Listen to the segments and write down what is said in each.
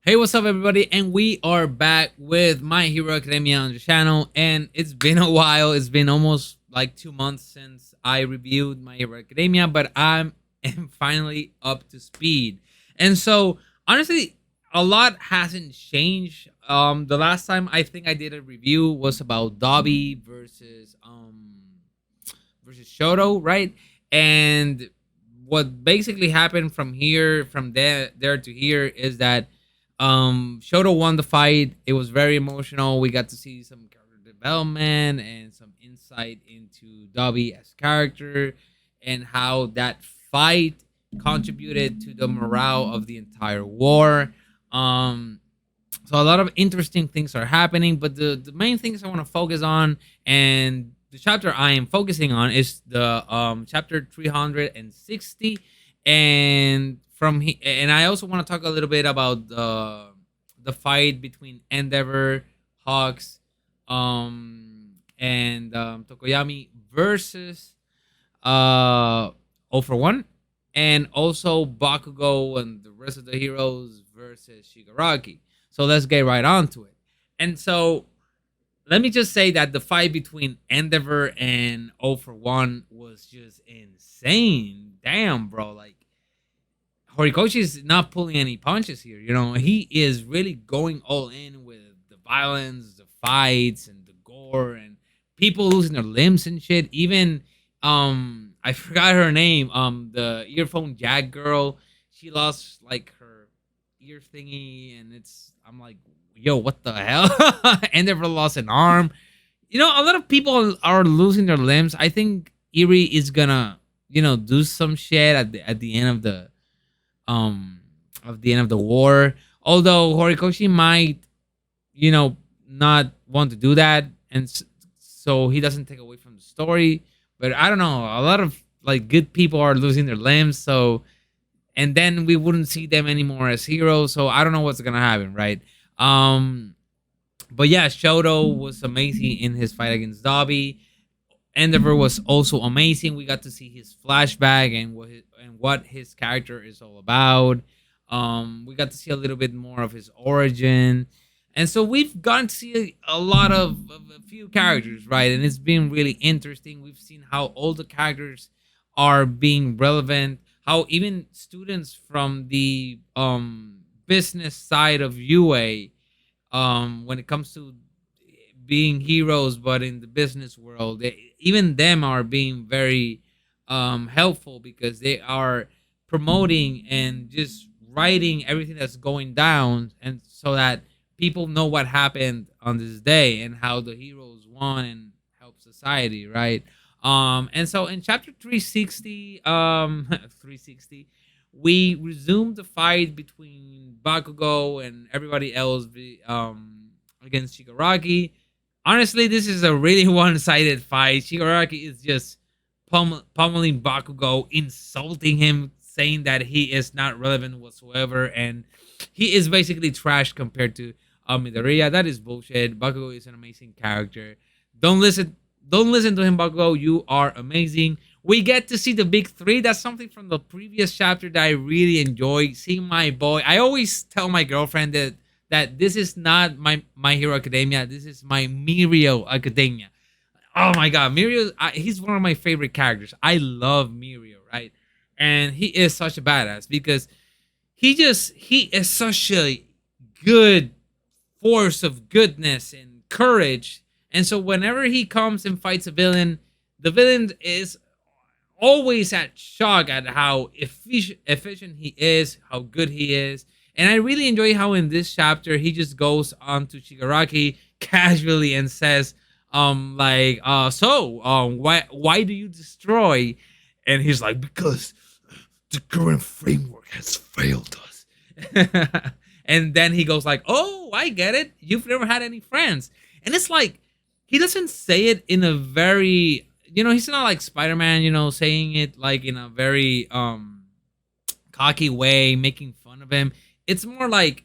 Hey, what's up, everybody? And we are back with My Hero Academia on the channel. And it's been a while. It's been almost like 2 months since I reviewed My Hero Academia, but I'm am finally up to speed. And so, honestly, a lot hasn't changed. The last time I think I did a review was about Dobby versus Shoto, right? And what basically happened from there to here is that Shoto won the fight. It was very emotional. We got to see some character development and some insight into Dobby as character and how that fight contributed to the morale of the entire war. Um, so a lot of interesting things are happening, but the main things I want to focus on, and the chapter I am focusing on, is the chapter 360. And I also want to talk a little bit about the fight between Endeavor, Hawks, and Tokoyami versus 0 for 1, and also Bakugo and the rest of the heroes versus Shigaraki. So let's get right on to it. And so let me just say that the fight between Endeavor and 0 for 1 was just insane. Damn, bro. Like, Horikoshi is not pulling any punches here. You know, he is really going all in with the violence, the fights, and the gore, and people losing their limbs and shit. Even I forgot her name. The earphone jack girl. She lost like her ear thingy, and I'm like, yo, what the hell? And never lost an arm. You know, a lot of people are losing their limbs. I think Eri is gonna, do some shit at the end um of the end of the war. Although Horikoshi might, not want to do that, and so he doesn't take away from the story. But I don't know. A lot of like good people are losing their limbs, so and then we wouldn't see them anymore as heroes. So I don't know what's gonna happen, right? Um, but yeah, Shoto was amazing in his fight against Dobby. Endeavor was also amazing. We got to see his flashback and what his character is all about. We got to see a little bit more of his origin, and so we've gotten to see a lot of a few characters, right? And it's been really interesting. We've seen how all the characters are being relevant. How even students from the business side of UA, when it comes to being heroes, but in the business world, even them are being very helpful because they are promoting and just writing everything that's going down, and so that people know what happened on this day and how the heroes won and help society, right? And so in chapter 360, 360, we resumed the fight between Bakugo and everybody else against Shigaraki. Honestly, this is a really one-sided fight. Shigaraki is just pummeling Bakugo, insulting him, saying that he is not relevant whatsoever, and he is basically trash compared to Midoriya. That is bullshit. Bakugo is an amazing character. Don't listen. Don't listen to him, Bakugo. You are amazing. We get to see the big three. That's something from the previous chapter that I really enjoy. Seeing my boy. I always tell my girlfriend that this is not my Hero Academia. This is my Mirio Academia. Oh my god, Mirio! He's one of my favorite characters. I love Mirio, right? And he is such a badass because he is such a good force of goodness and courage. And so whenever he comes and fights a villain, the villain is always at shock at how efficient he is, how good he is. And I really enjoy how in this chapter he just goes on to Shigaraki casually and says, why do you destroy? And he's like, because the current framework has failed us. And then he goes like, oh, I get it. You've never had any friends. And it's like, he doesn't say it in a very, he's not like Spider-Man, saying it like in a very cocky way, making fun of him. It's more like,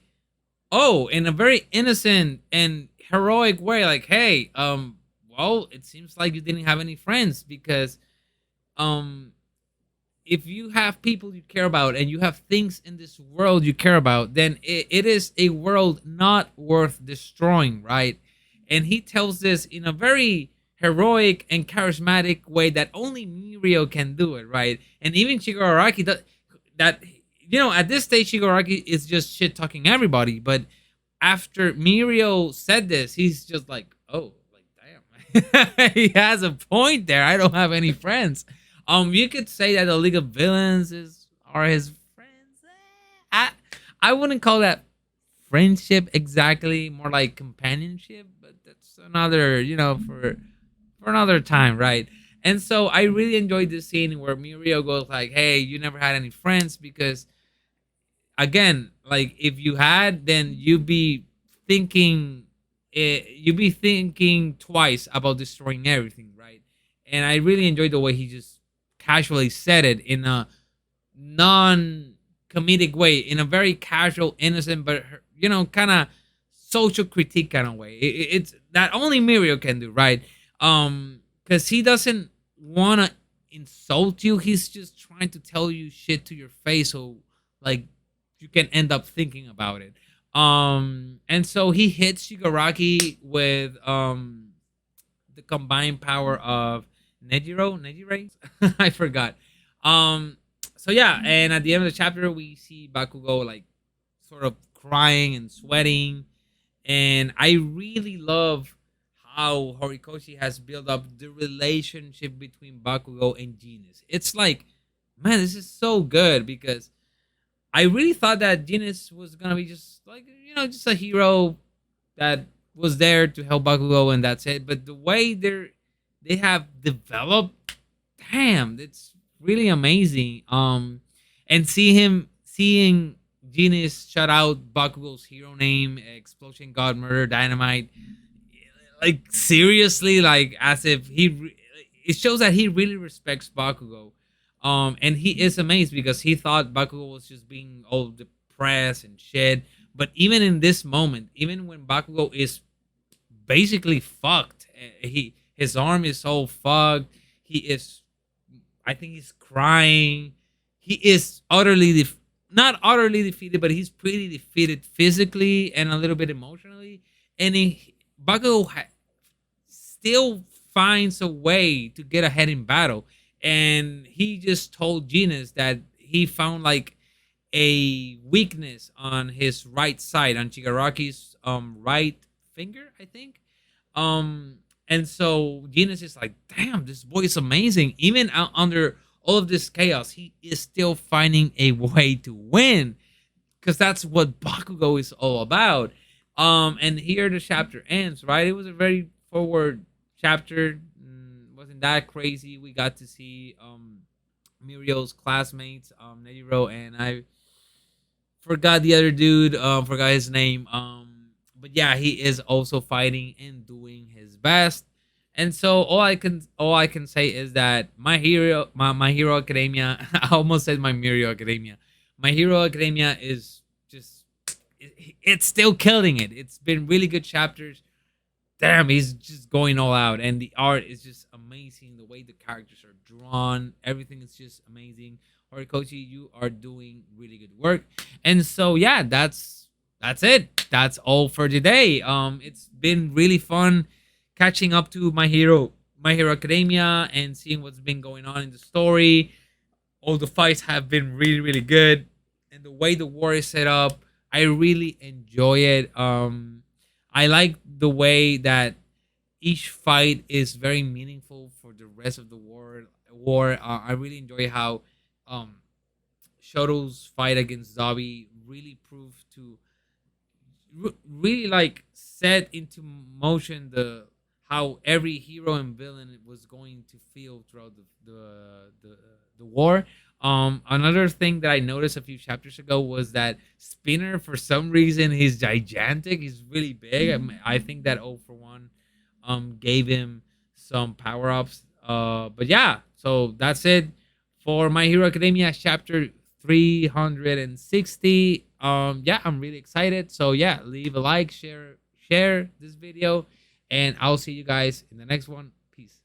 oh, in a very innocent and heroic way, like, hey, well, it seems like you didn't have any friends because um if you have people you care about and you have things in this world you care about, then it is a world not worth destroying, right? And he tells this in a very heroic and charismatic way that only Mirio can do it, right? And even Shigaraki, that at this stage Shigaraki is just shit talking everybody, but after Mirio said this, he's just like, oh, like damn, he has a point there. I don't have any friends. You could say that the League of Villains are his friends. I wouldn't call that friendship exactly, more like companionship, but that's another, for another time, right? And so I really enjoyed this scene where Mirio goes like, "Hey, you never had any friends because again, like if you had, then you'd be thinking twice about destroying everything, right?" And I really enjoyed the way he just casually said it in a non comedic way, in a very casual, innocent, but kind of social critique kind of way. It's that only Mirio can do, right? Because he doesn't want to insult you. He's just trying to tell you shit to your face, so like you can end up thinking about it. And so he hits Shigaraki with the combined power of Nejire. I forgot. So yeah, and at the end of the chapter, we see Bakugo like sort of crying and sweating, and I really love how Horikoshi has built up the relationship between Bakugo and Genius. It's like, man, this is so good because I really thought that Genius was gonna be just like just a hero that was there to help Bakugo and that's it. But the way they have developed, damn, it's really amazing. And seeing Genius shout out Bakugo's hero name, Explosion God Murder Dynamite, like seriously, like as if it shows that he really respects Bakugo. And he is amazed because he thought Bakugo was just being all depressed and shit. But even in this moment, even when Bakugo is basically fucked, his arm is so fucked. He is, I think he's crying. He is not utterly defeated, but he's pretty defeated physically and a little bit emotionally. And Bakugo still finds a way to get ahead in battle. And he just told Genus that he found like a weakness on his right side, on Chigaraki's right finger, I think. And so Genus is like, damn, this boy is amazing. Even under all of this chaos, he is still finding a way to win because that's what Bakugo is all about. And here the chapter ends, right? It was a very forward chapter. Wasn't that crazy? We got to see Mirio's classmates, Nejiro, and I forgot the other dude, forgot his name. But yeah, he is also fighting and doing his best. And so all I can say is that my Hero Academia, I almost said my Mirio Academia. My Hero Academia is just it's still killing it. It's been really good chapters. Damn, he's just going all out, and the art is just amazing. The way the characters are drawn, everything is just amazing. Horikoshi, you are doing really good work, and so yeah, that's it. That's all for today. It's been really fun catching up to My Hero Academia, and seeing what's been going on in the story. All the fights have been really, really good, and the way the war is set up, I really enjoy it. I like the way that each fight is very meaningful for the rest of the war. I really enjoy how um, Shoto's fight against Zabi really proved to really like set into motion the how every hero and villain was going to feel throughout the war. Another thing that I noticed a few chapters ago was that Spinner, for some reason, he's gigantic. He's really big. I think that 0 for 1 gave him some power ups. But yeah, so that's it for My Hero Academia chapter 360. Yeah, I'm really excited. So yeah, leave a like, share this video, and I'll see you guys in the next one. Peace.